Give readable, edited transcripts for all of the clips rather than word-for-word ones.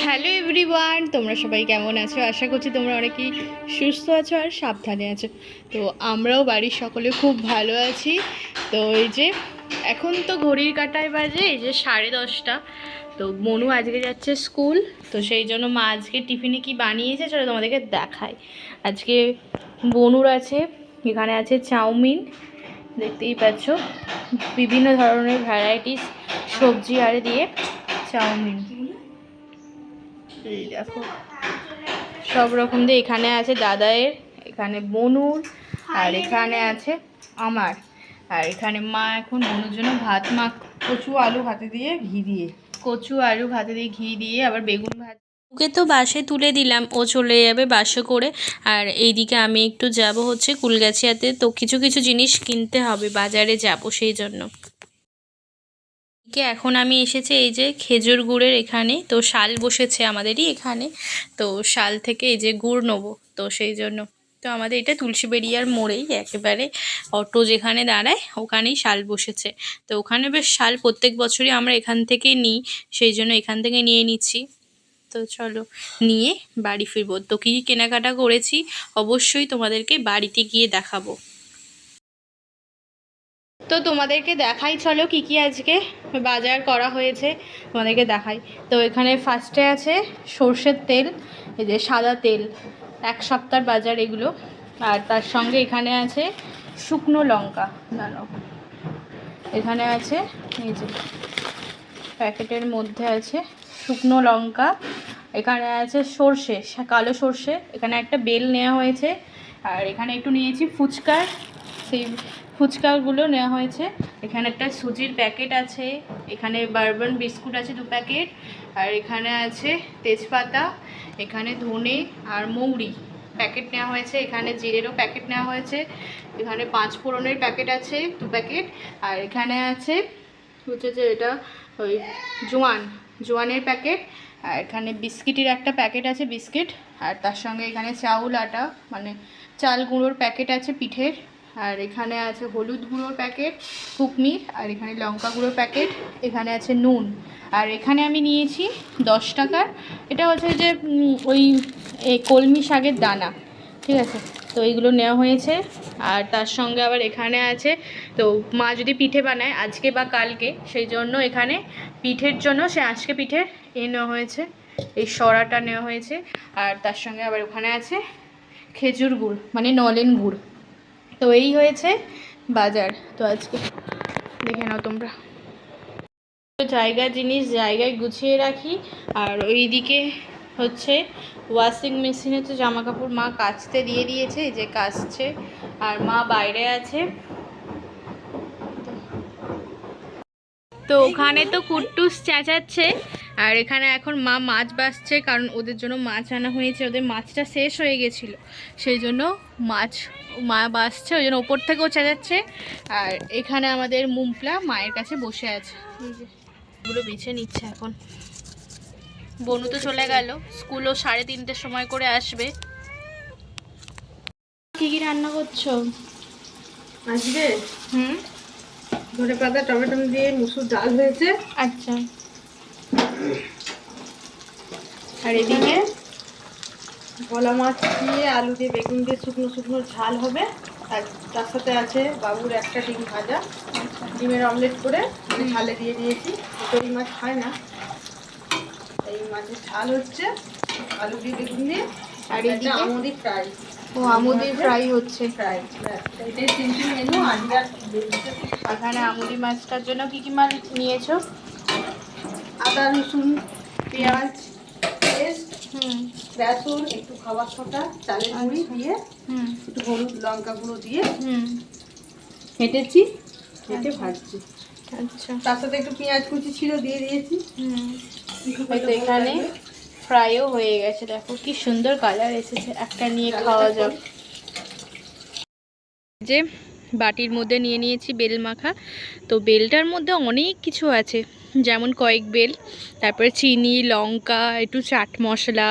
Hello everyone, তোমরা সবাই কেমন আছো? আশা করছি তোমরা অনেকেই সুস্থ আছো আর সাবধানে আছো। তো আমরাও বাড়ির সকলে খুব ভালো আছি। তো এই যে এখন তো ঘড়ির কাঁটায় বাজে এই যে 10:30। তো মনু আজকে যাচ্ছে স্কুল, তো সেই জন্য মা আজকে টিফিনে কি বানিয়েছে চলো তোমাদেরকে দেখাই। আজকে বনুর আছে, এখানে আছে চাউমিন, দেখতেই পাচ্ছ বিভিন্ন ধরনের ভ্যারাইটিস সবজি আরে দিয়ে চাউমিন। এই দেখো সব রকম দিয়ে এখানে আছে দাদায়ের, এখানে বনুর, আর এখানে আছে আমার, আর এখানে মা এখন বনুর জন্য ভাত কচু আলু ভাতে দিয়ে ঘি দিয়ে আবার বেগুন ভাত। ওকে তো বাসে তুলে দিলাম, ও চলে যাবে বাসে করে। আর এইদিকে আমি একটু যাব হচ্ছে কুলগাছিয়াতে, তো কিছু কিছু জিনিস কিনতে হবে, বাজারে যাব সেই জন্য। এখন আমি এসেছি এই যে খেজুর গুড়ের এখানে, তো শাল বসেছে আমাদেরই এখানে, তো শাল থেকে এই যে গুড় নেবো, তো সেই জন্য তো আমাদের এটা তুলসীবেড়িয়ার মোড়েই একেবারে অটো যেখানে দাঁড়ায় ওখানেই শাল বসেছে। তো ওখানে বেশ শাল প্রত্যেক বছরই আমরা এখান থেকে নিই, সেই জন্য এখান থেকে নিয়ে নিচ্ছি। তো চলো নিয়ে বাড়ি ফিরবো। তো কী কেনাকাটা করেছি অবশ্যই তোমাদেরকে বাড়িতে গিয়ে দেখাবো। তো তোমাদেরকে দেখাই চলো কি কি আজকে বাজার করা হয়েছে, তোমাদেরকে দেখাই। তো এখানে ফার্স্টে আছে সর্ষের তেল, এই যে সাদা তেল, 1 সপ্তাহ বাজার এগুলো। আর তার সঙ্গে এখানে আছে শুকনো লঙ্কা, দাঁড়াও, এখানে আছে এই যে প্যাকেটের মধ্যে আছে শুকনো লঙ্কা, এখানে আছে সর্ষে, কালো সর্ষে, এখানে একটা বেল নেওয়া হয়েছে, আর এখানে একটু নিয়েছি ফুচকার, সেই ফুচকাগুলো নেওয়া হয়েছে। এখানে একটা সুজির প্যাকেট আছে, এখানে বারবন বিস্কুট আছে 2 প্যাকেট, আর এখানে আছে তেজপাতা, এখানে ধনে আর মৌরি প্যাকেট নেওয়া হয়েছে, এখানে জিরেরও প্যাকেট নেওয়া হয়েছে, এখানে 5 ফোড়নের প্যাকেট আছে 2 প্যাকেট, আর এখানে আছে হচ্ছে যে এটা ওই জোয়ানের প্যাকেট, আর এখানে বিস্কিটের একটা প্যাকেট আছে বিস্কিট, আর তার সঙ্গে এখানে চাউল আটা মানে চাল গুঁড়োর প্যাকেট আছে পিঠের, আর এখানে আছে হলুদ গুঁড়োর প্যাকেট কুকমির, আর এখানে লঙ্কা গুঁড়োর প্যাকেট, এখানে আছে নুন, আর এখানে আমি নিয়েছি 10 টাকার, এটা হচ্ছে যে ওই কলমি শাকের দানা, ঠিক আছে। তো এইগুলো নেওয়া হয়েছে। আর তার সঙ্গে আবার এখানে আছে, তো মা যদি পিঠে বানায় আজকে বা কালকে, সেই জন্য এখানে পিঠের জন্য সে আজকে পিঠের নেওয়া হয়েছে, এই সরাটা নেওয়া হয়েছে। আর তার সঙ্গে আবার ওখানে আছে খেজুর গুড় মানে নলেন গুড়। তো এই হয়েছে বাজার। তো আজকে দেখে নাও তোমরা, জায়গার জিনিস জায়গায় গুছিয়ে রাখি। আর ওইদিকে হচ্ছে ওয়াশিং মেশিনে তো জামা কাপড় মা কাচতে দিয়ে দিয়েছে, এই যে কাচছে, আর মা বাইরে আছে। তো ওখানে তো কুট্টুস চেঁচাচ্ছে, আর এখানে এখন মা মাছ বাছছে, কারণ ওদের জন্য মাছ আনা হয়েছে, ওদের মাছটা শেষ হয়ে গেছিলো, সেই জন্য মাছ মা বাছছে, ওই জন্য ওপর থেকেও চেঁচাচ্ছে। আর এখানে আমাদের মুমপলা মায়ের কাছে বসে আছে, এই যে এগুলো বেছে নিচ্ছে এখন। বনু তো চলে গেল, স্কুলও 3:30টার সময় করে আসবে। কি কি রান্না করছো আজকে? ধনে পাতা টমেটো দিয়ে মুসুর ডাল হয়েছে। আচ্ছা। আর এদিকে ভোলা মাছ দিয়ে আলু দিয়ে বেগুন দিয়ে শুকনো শুকনো ঝাল হবে, আর তার সাথে আছে বাবুর একটা ডিম ভাজা, ডিমের অমলেট করে ঝালে দিয়ে দিয়েছি। এই মাছ খায় না, এই মাছের ঝাল হচ্ছে আলু দিয়ে বেগুন দিয়ে। আর এদিকে আমুদি ফ্রাই। ও আমুদি ফ্রাই হচ্ছে, ফ্রাই এটাই সিম্পল মেনু। আজকে আর এখানে আমুদি মাছটার জন্য কি কি মাল নিয়েছো? আদা রসুন পেঁয়াজ পেস্ট, বেসন, একটু খাবার সোডা, চালের গুঁড়ি দিয়ে একটু হলুদ লঙ্কা গুঁড়ো দিয়ে কেটেছি, কেটে ভাজছি। আচ্ছা, তার সাথে একটু পেঁয়াজ কুচি ছিল দিয়ে দিয়েছি। হয়তো এখানে ফ্রাইও হয়ে গেছে, দেখো কি সুন্দর কালার এসেছে। একটা নিয়ে খাওয়া যাক। যে বাটির মধ্যে নিয়ে নিয়েছি বেল মাখা, তো বেলটার মধ্যে অনেক কিছু আছে, যেমন কয়েক বেল, তারপরে চিনি, লঙ্কা, একটু চাট মশলা,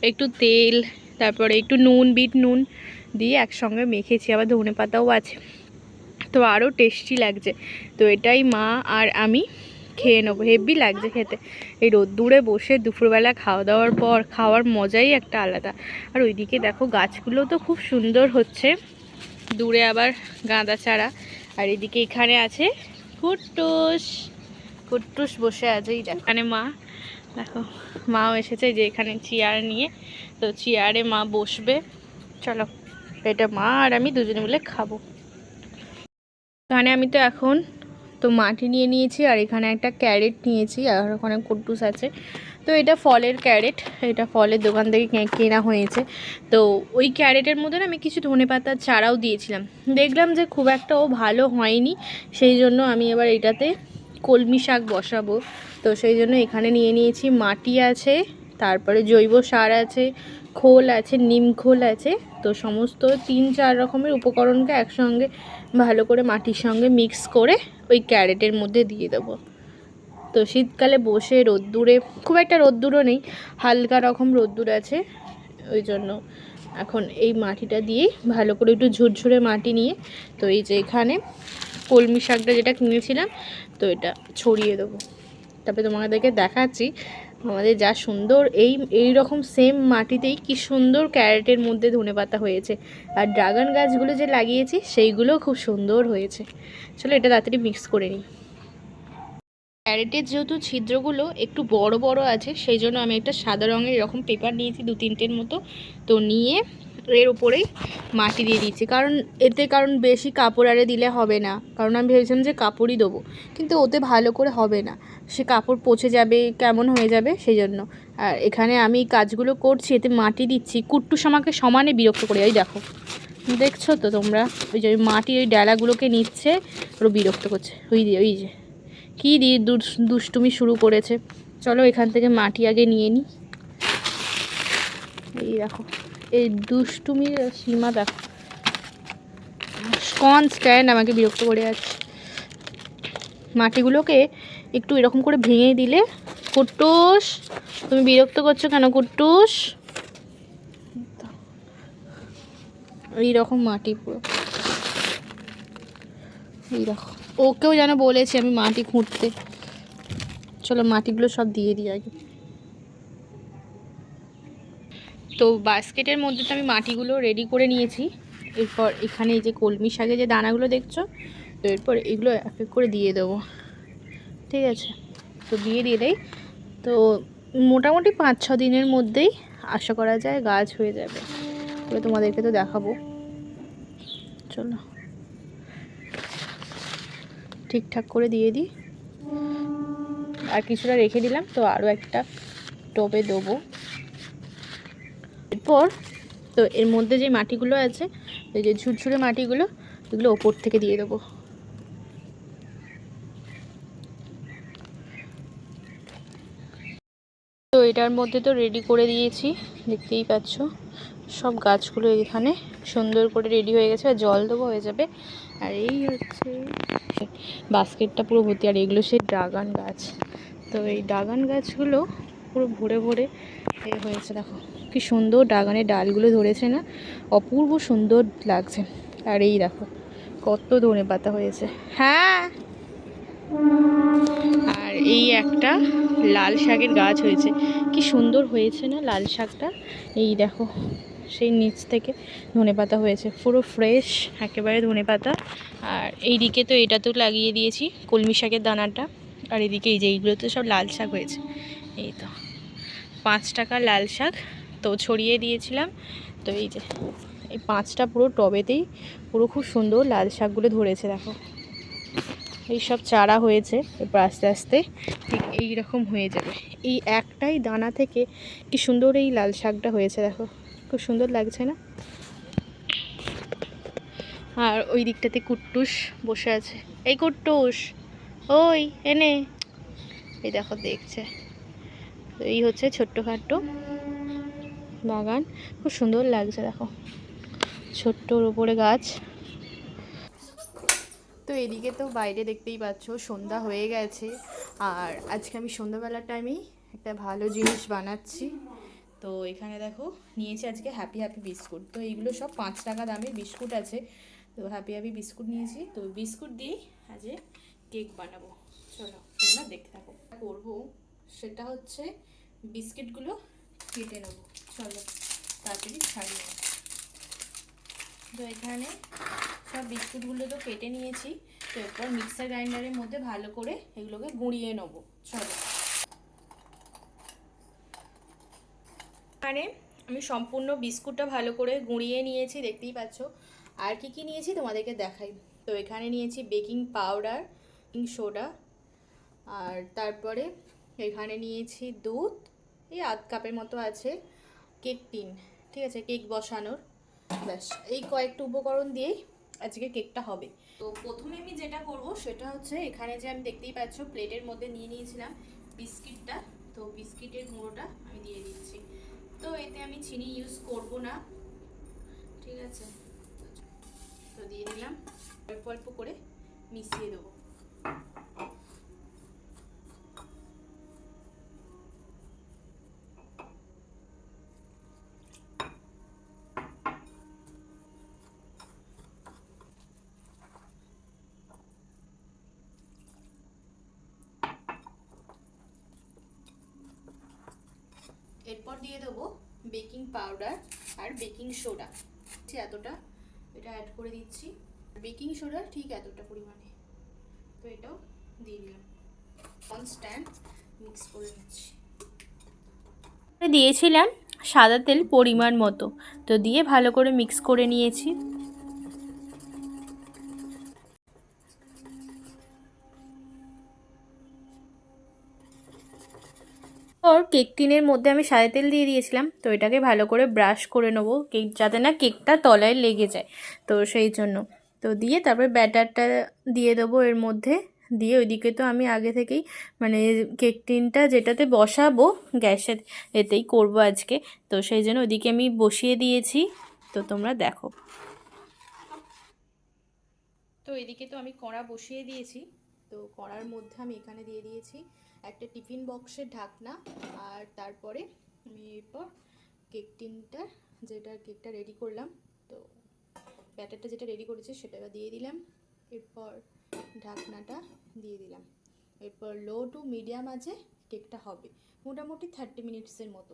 একটু তেল, তারপরে একটু নুন, বিট নুন দিয়ে একসঙ্গে মেখেছি, আবার ধনে পাতাও আছে, তো আরও টেস্টি লাগছে। তো এটাই মা আর আমি খেয়ে নেবো, হেভি লাগছে খেতে। এই রোদ্দুরে বসে দুপুরবেলা খাওয়া দাওয়ার পর খাওয়ার মজাই একটা আলাদা। আর ওইদিকে দেখো গাছগুলো তো খুব সুন্দর হচ্ছে, দূরে আবার গাঁদা চারা। আর এদিকে এখানে আছে কুট্টুস, কুট্টুস বসে আছে। এই এখানে মা, দেখো মাও এসেছে যে এখানে চেয়ার নিয়ে, তো চেয়ারে মা বসবে। চলো, এটা মা আর আমি দুজনে মিলে খাবো। এখানে আমি তো এখন তো মাটি নিয়ে নিয়েছি, আর এখানে একটা ক্যারেট নিয়েছি, আর ওখানে কুট্টুস আছে। তো এটা ফলের ক্যারেট, এটা ফলের দোকান থেকে কেনা হয়েছে। তো ওই ক্যারেটের মধ্যে না আমি কিছু ধনেপাতার চারাও দিয়েছিলাম, দেখলাম যে খুব একটাও ভালো হয়নি, সেই জন্য আমি এবার এটাতে কলমি শাক বসাবো। তো সেই জন্য এখানে নিয়ে নিয়েছি মাটি আছে, তারপরে জৈব সার আছে, খোল আছে, নিম খোল আছে। তো সমস্ত 3-4 রকমের উপকরণকে একসঙ্গে ভালো করে মাটির সঙ্গে মিক্স করে ওই ক্যারেটের মধ্যে দিয়ে দেবো। তো শীতকালে বসে রোদ্দুরে, খুব একটা রোদ্দুরও নেই, হালকা রকম রোদ্দুর আছে, ওই জন্য এখন এই মাটিটা দিয়েই ভালো করে একটু ঝুরঝুরে মাটি নিয়ে, তো এই যে এখানে কলমি শাকটা যেটা কিনেছিলাম, তো এটা ছড়িয়ে দেবো। তারপরে তোমাদেরকে দেখাচ্ছি আমাদের যা সুন্দর এই রকম সেম মাটিতেই কি সুন্দর ক্যারেটের মধ্যে ধনেপাতা হয়েছে। আর ড্রাগন গাছগুলো যে লাগিয়েছি সেইগুলোও খুব সুন্দর হয়েছে। চলো এটা তাড়াতাড়ি মিক্স করে নিই। ক্যারেটের যেহেতু ছিদ্রগুলো একটু বড় বড় আছে, সেই জন্য আমি একটা সাদা রঙের এরকম পেপার নিয়েছি 2-3টের মতো। তো নিয়ে এর উপরেই মাটি দিয়ে দিচ্ছি, কারণ বেশি কাপড় আরে দিলে হবে না, কারণ আমি ভেবেছিলাম যে কাপড়ই দেবো, কিন্তু ওতে ভালো করে হবে না, সে কাপড় পচে যাবে, কেমন হয়ে যাবে, সেই জন্য। আর এখানে আমি কাজগুলো করছি, এতে মাটি দিচ্ছি। কুট্টুস আমাকে সমানে বিরক্ত করে, ওই দেখো, দেখছো তো তোমরা, ওই যে মাটির ওই ডালাগুলোকে নিচ্ছে, ওরা বিরক্ত করছে। ওই যে কী দিয়ে দুষ্টুমি শুরু করেছে। চলো এখান থেকে মাটি আগে নিয়ে নিই। এই দেখো, এই দুষ্টুমির সীমা দেখো, কনস্ট্যান্ট আমাকে বিরক্ত করে যাচ্ছে। মাটিগুলোকে একটু এরকম করে ভেঙে দিলে। কুট্টুস, তুমি বিরক্ত করছো কেন কুট্টুস? এইরকম মাটি পুরো, এই দেখো, ওকেও যেন বলেছি আমি মাটি খুঁড়তে। চলো মাটিগুলো সব দিয়ে দিই আগে। তো বাস্কেটের মধ্যে তো আমি মাটিগুলো রেডি করে নিয়েছি। এরপর এখানে এই যে কলমি শাকে যে দানাগুলো দেখছো, তো এরপর এগুলো এক এক করে দিয়ে দেবো, ঠিক আছে? তো দিয়ে দিলেই তো মোটামুটি 5-6 দিনের মধ্যেই আশা করা যায় গাছ হয়ে যাবে। তবে তোমাদেরকে তো দেখাবো। চলো ঠিকঠাক করে দিয়ে দিই, আর কিছুটা রেখে দিলাম, তো আরও একটা টবে দেবো। এরপর তো এর মধ্যে যে মাটিগুলো আছে, এই যে ঝুরঝুরে মাটিগুলো, এগুলো ওপর থেকে দিয়ে দেবো। তো এটার মধ্যে তো রেডি করে দিয়েছি, দেখতেই পাচ্ছ সব গাছগুলো এখানে সুন্দর করে রেডি হয়ে গেছে। আর জল দেবো, হয়ে যাবে। আর এই হচ্ছে বাস্কেটটা পুরো ভর্তি, আর এগুলো সেই ড্রাগন গাছ। তো এই ড্রাগন গাছগুলো পুরো ভরে ভরে হয়েছে, দেখো কি সুন্দর ড্রাগনের ডালগুলো ধরেছে না, অপূর্ব সুন্দর লাগছে। আর এই দেখো কত ধনেপাতা হয়েছে। হ্যাঁ, আর এই একটা লাল শাকের গাছ হয়েছে, কি সুন্দর হয়েছে না লাল শাকটা। এই দেখো সেই নিচ থেকে ধনেপাতা হয়েছে, পুরো ফ্রেশ একেবারে ধনেপাতা। আর এইদিকে তো এটাতেও লাগিয়ে দিয়েছি কলমি শাকের দানাটা। আর এদিকে এই যে এইগুলোতে সব লাল শাক হয়েছে। এই তো 5 টাকা লাল শাক তো ছড়িয়ে দিয়েছিলাম। তো এই যে এই 5টা পুরো টবেতেই পুরো খুব সুন্দর লাল শাকগুলো ধরেছে, দেখো এই সব চারা হয়েছে। এরপর আস্তে আস্তে ঠিক এইরকম হয়ে যাবে। এই একটাই দানা থেকে কি সুন্দর এই লাল শাকটা হয়েছে, দেখো খুব সুন্দর লাগছে না? আর ওই দিকটাতে কুট্টুস বসে আছে। এই কুট্টুস, ওই এনে, এই দেখো দেখছে। তো এই হচ্ছে ছোট্টখাট্টো বাগান, খুব সুন্দর লাগছে, দেখো ছোট্টর উপরে গাছ। তো এদিকে তো বাইরে দেখতেই পাচ্ছ সন্ধ্যা হয়ে গেছে। আর আজকে আমি সন্ধ্যাবেলার টাইমেই একটা ভালো জিনিস বানাচ্ছি। তো এখানে দেখো নিয়েছি আজকে হ্যাপি হ্যাপি বিস্কুট। তো এইগুলো সব 5 টাকা দামের বিস্কুট আছে। তো হ্যাপি হ্যাপি বিস্কুট নিয়েছি, তো বিস্কুট দিয়েই আজ কেক বানাবো। চলো তোমরা দেখতে থাকো। করবো সেটা হচ্ছে বিস্কিটগুলো কেটে নেবো। চলো তাড়াতাড়ি ছাড়িয়ে নেবো। তো এখানে সব বিস্কুটগুলো তো কেটে নিয়েছি। তো এরপর মিক্সার গ্রাইন্ডারের মধ্যে ভালো করে এগুলোকে গুঁড়িয়ে নেবো। চলো, এখানে আমি সম্পূর্ণ বিস্কুটটা ভালো করে গুঁড়িয়ে নিয়েছি, দেখতেই পাচ্ছ। আর কি কি নিয়েছি তোমাদেরকে দেখাই। তো এখানে নিয়েছি বেকিং পাউডার, বেকিং সোডা, আর তারপরে এখানে নিয়েছি দুধ, এই আধ কাপের মতো আছে, কেক টিন, ঠিক আছে, কেক বসানোর। ব্যাস এই কয়েকটা উপকরণ দিয়েই আজকে কেকটা হবে। তো প্রথমে আমি যেটা করব সেটা হচ্ছে, এখানে যে আমি দেখতেই পাচ্ছ প্লেটের মধ্যে নিয়ে নিয়েছিলাম বিস্কিটটা। তো বিস্কিটের গুঁড়োটা আমি দিয়ে দিচ্ছি। তো এতে আমি চিনি ইউজ করব না, ঠিক আছে। তো দিয়ে দিলাম, অল্প অল্প করে মিশিয়ে দেবো। এরপর দিয়ে দেবো বেকিং পাউডার আর বেকিং সোডা, এতটা এটা অ্যাড করে দিচ্ছি। বেকিং সোডা ঠিক এতটা পরিমাণে, তো এটাও দিয়ে দিলাম। কনস্ট্যান্ট মিক্স করে নিচ্ছি। দিয়েছিলাম সাদা তেল পরিমাণ মতো, তো দিয়ে ভালো করে মিক্স করে নিয়েছি। ওর কেক টিনের মধ্যে আমি সাদা তেল দিয়ে দিয়েছিলাম। তো এটাকে ভালো করে ব্রাশ করে নেবো, কেক যাতে না কেকটা তলায় লেগে যায়, তো সেই জন্য। তো দিয়ে তারপরে ব্যাটারটা দিয়ে দেবো এর মধ্যে। দিয়ে ওইদিকে তো আমি আগে থেকেই মানে কেক টিনটা যেটাতে বসাবো গ্যাসের এতেই করব আজকে, তো সেই জন্য ওইদিকে আমি বসিয়ে দিয়েছি। তো তোমরা দেখো। তো এদিকে তো আমি কড়া বসিয়ে দিয়েছি। তো কড়ার মধ্যে আমি এখানে দিয়ে দিয়েছি একটা টিফিন বক্সের ঢাকনা। আর তারপরে আমি এরপর কেক টিনটা যেটা কেকটা রেডি করলাম, তো ব্যাটারটা যেটা রেডি করেছি সেটা দিয়ে দিলাম। এরপর ঢাকনাটা দিয়ে দিলাম। এরপর লো টু মিডিয়াম আছে কেকটা হবে মোটামুটি 30 মিনিটসের মতো।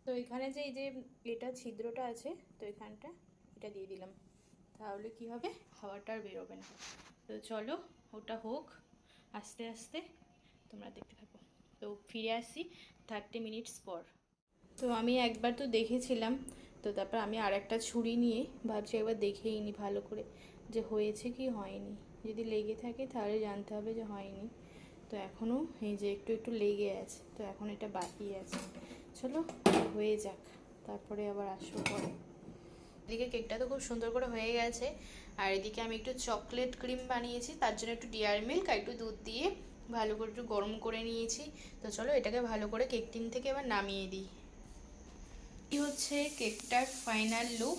তো এখানে যে এই যে এটা ছিদ্রটা আছে, তো এখানটা এটা দিয়ে দিলাম, তাহলে কি হবে, হাওয়াটা আর বেরোবে না। তো চলো ওটা হোক আস্তে আস্তে, তোমরা দেখতে থাকো। তো ফিরে আসি 30 মিনিটস পর। তো আমি একবার তো দেখেছিলাম, তো তারপর আমি আর একটা ছুরি নিয়ে ভাবছি একবার দেখেই নি ভালো করে যে হয়েছে কি হয়নি। যদি লেগে থাকে তাহলে জানতে হবে যে হয়নি। তো এখনও এই যে একটু একটু লেগে আছে, তো এখন এটা বাকি আছে। চলো হয়ে যাক, তারপরে আবার আসবো পরে। এদিকে কেকটা তো খুব সুন্দর করে হয়ে গেছে। আর এদিকে আমি একটু চকলেট ক্রিম বানিয়েছি, তার জন্য একটু ডেয়ারি মিল্ক আর একটু দুধ দিয়ে ভালো করে একটু গরম করে নিয়েছি। তো চলো এটাকে ভালো করে কেক টিন থেকে এবার নামিয়ে দিই। এই হচ্ছে কেকটার ফাইনাল লুক।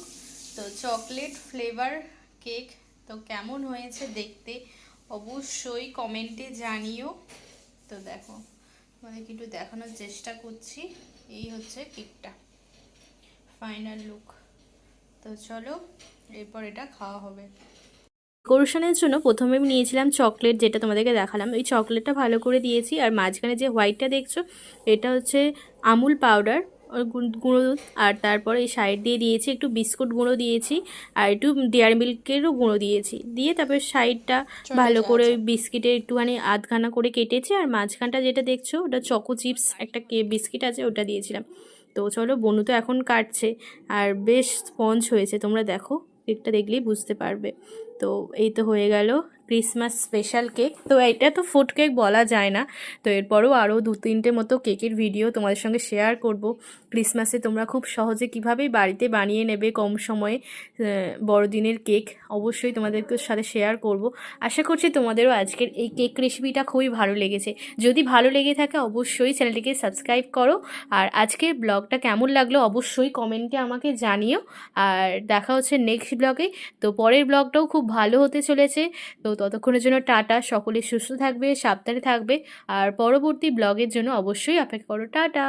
তো চকলেট ফ্লেভার কেক, তো কেমন হয়েছে দেখতে অবশ্যই কমেন্টে জানিও। তো দেখো তোমাদেরকে একটু দেখানোর চেষ্টা করছি, এই হচ্ছে কেকটা ফাইনাল লুক। তো চলো এরপর এটা খাওয়া হবে। ডেকোরেশনের জন্য প্রথমে আমি নিয়েছিলাম চকলেট, যেটা তোমাদেরকে দেখালাম। ওই চকলেটটা ভালো করে দিয়েছি। আর মাঝখানে যে হোয়াইটটা দেখছো এটা হচ্ছে আমুল পাউডার গুঁড়ো দুধ। আর তারপরে এই সাইড দিয়ে দিয়েছি একটু বিস্কুট গুঁড়ো দিয়েছি, আর একটু ডেয়ারি মিল্কেরও গুঁড়ো দিয়েছি। দিয়ে তারপরে সাইডটা ভালো করে ওই বিস্কিটে একটুখানি আধখানা করে কেটেছি। আর মাঝখানটা যেটা দেখছো ওটা চকো চিপস একটা বিস্কিট আছে, ওটা দিয়েছিলাম। তো চলো বনু তো এখন কাটছে, আর বেশ স্পঞ্জ হয়েছে, তোমরা দেখো কেকটা দেখলেই বুঝতে পারবে। তো এই তো হয়ে গেল ক্রিসমাস স্পেশাল কেক। তো এটা তো ফুড কেক বলা যায় না, তো এরপরও আরও 2-3টে মতো কেকের ভিডিও তোমাদের সঙ্গে শেয়ার করব। ক্রিসমাসে তোমরা খুব সহজে কীভাবেই বাড়িতে বানিয়ে নেবে কম সময়ে বড়দিনের কেক, অবশ্যই তোমাদেরকে সাথে শেয়ার করব। আশা করছি তোমাদেরও আজকের এই কেক রেসিপিটা খুবই ভালো লেগেছে। যদি ভালো লেগে থাকে অবশ্যই চ্যানেলটিকে সাবস্ক্রাইব করো। আর আজকের ব্লগটা কেমন লাগলো অবশ্যই কমেন্টে আমাকে জানিও। আর দেখা হচ্ছে নেক্সট ব্লগে। তো পরের ব্লগটাও খুব ভালো হতে চলেছে। তো ততক্ষণের জন্য টাটা, সকলে সুস্থ থাকবে, সাবধানে থাকবে। আর পরবর্তী ব্লগের জন্য অবশ্যই অপেক্ষা করো। টাটা।